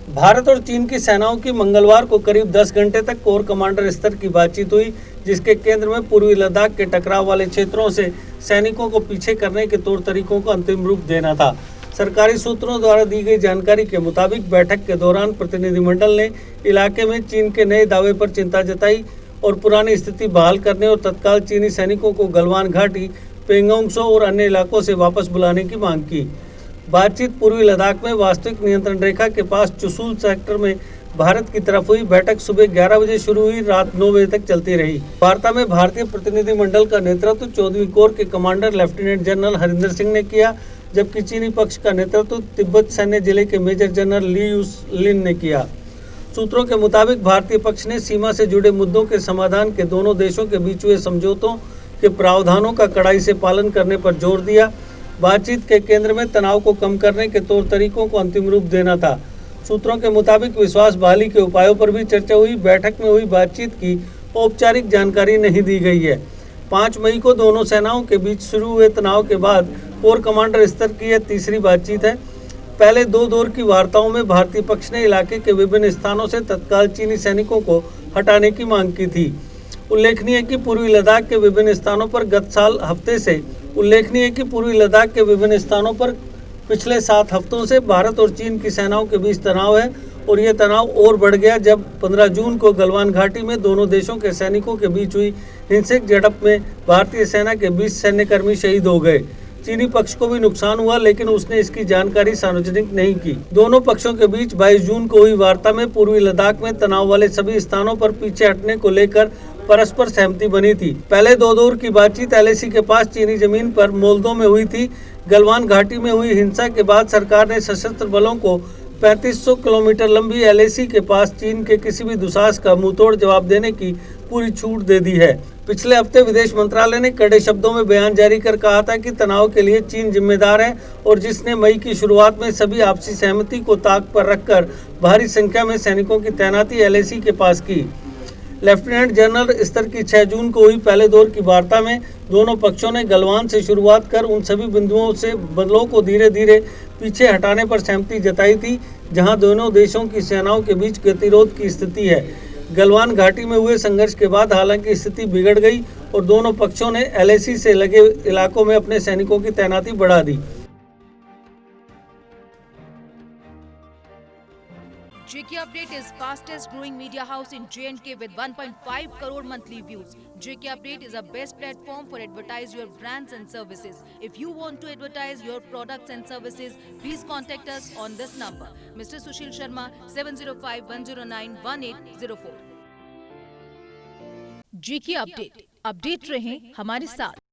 भारत और चीन की सेनाओं की मंगलवार को करीब 10 घंटे तक कोर कमांडर स्तर की बातचीत हुई, जिसके केंद्र में पूर्वी लद्दाख के टकराव वाले क्षेत्रों से सैनिकों को पीछे करने के तौर तरीकों को अंतिम रूप देना था। सरकारी सूत्रों द्वारा दी गई जानकारी के मुताबिक बैठक के दौरान प्रतिनिधिमंडल ने इलाके में चीन के नए दावे पर चिंता जताई और पुरानी स्थिति बहाल करने और तत्काल चीनी सैनिकों को गलवान घाटी, पेंगोंग त्सो और अन्य इलाकों से वापस बुलाने की मांग की। बातचीत पूर्वी लद्दाख में वास्तविक नियंत्रण रेखा के पास चुशूल सेक्टर में भारत की तरफ हुई। बैठक सुबह 11 बजे शुरू हुई, रात 9 बजे तक चलती रही। वार्ता में भारतीय प्रतिनिधिमंडल का नेतृत्व 14वीं कोर के commander lieutenant general Harinder Singh ने किया, जबकि चीनी पक्ष का नेतृत्व तिब्बत सैन्य जिले के मेजर जनरल ली यूसलिन ने किया। सूत्रों के मुताबिक भारतीय पक्ष ने सीमा से जुड़े मुद्दों के समाधान के दोनों देशों के बीच हुए समझौतों के प्रावधानों का कड़ाई से पालन करने पर जोर दिया। बातचीत के केंद्र में तनाव को कम करने के तौर तरीकों को अंतिम रूप देना था। सूत्रों के मुताबिक विश्वास बहाली के उपायों पर भी चर्चा हुई। बैठक में हुई बातचीत की औपचारिक जानकारी नहीं दी गई है। 5 मई को दोनों सेनाओं के बीच शुरू हुए तनाव के बाद कोर कमांडर स्तर की यह तीसरी बातचीत है। पहले 2 दौर की वार्ताओं में भारतीय पक्ष ने इलाके के विभिन्न स्थानों से तत्काल चीनी सैनिकों को हटाने की मांग की थी। उल्लेखनीय है कि पूर्वी लद्दाख के विभिन्न स्थानों पर पिछले 7 हफ्तों से भारत और चीन की सेनाओं के बीच तनाव है और यह तनाव और बढ़ गया जब 15 जून को गलवान घाटी में दोनों देशों के सैनिकों के बीच हुई हिंसक झड़प में भारतीय सेना के 20 सैन्यकर्मी शहीद हो गए। चीनी पक्ष को भी नुकसान हुआ, लेकिन उसने इसकी जानकारी सार्वजनिक नहीं की। दोनों पक्षों के बीच 22 जून को हुई वार्ता में पूर्वी लद्दाख में तनाव वाले सभी स्थानों पर पीछे हटने को लेकर परस्पर सहमति बनी थी। पहले 2 दौर की बातचीत एलएसी के पास चीनी जमीन पर मोल्दो में हुई थी। गलवान घाटी में हुई हिंसा के बाद सरकार ने सशस्त्र बलों को 3500 किलोमीटर लंबी एलएसी के पास चीन के किसी भी दुसाहस का मुंहतोड़ जवाब देने की पूरी छूट दे दी है। पिछले हफ्ते विदेश मंत्रालय ने कड़े शब्दों में बयान जारी कर कहा था कि तनाव के लिए चीन जिम्मेदार है और जिसने मई की शुरुआत में सभी आपसी सहमति को ताक पर रखकर भारी संख्या में सैनिकों की तैनाती एलएसी के पास की। लेफ्टिनेंट जनरल स्तर की 6 जून को हुई पहले दौर की वार्ता में दोनों पक्षों ने गलवान से शुरुआत कर उन सभी बिंदुओं से बदलों को धीरे धीरे पीछे हटाने पर सहमति जताई थी जहां दोनों देशों की सेनाओं के बीच गतिरोध की स्थिति है। गलवान घाटी में हुए संघर्ष के बाद हालांकि स्थिति बिगड़ गई और दोनों पक्षों ने एलएसी से लगे इलाकों में अपने सैनिकों की तैनाती बढ़ा दी। JK Update is fastest growing media house in J&K with 1.5 crore monthly views. JK Update is a best platform for advertise your brands and services. If you want to advertise your products and services, please contact us on this number. Mr. Sushil Sharma 705-109-1804. JK Update. Update रहें हमारे साथ।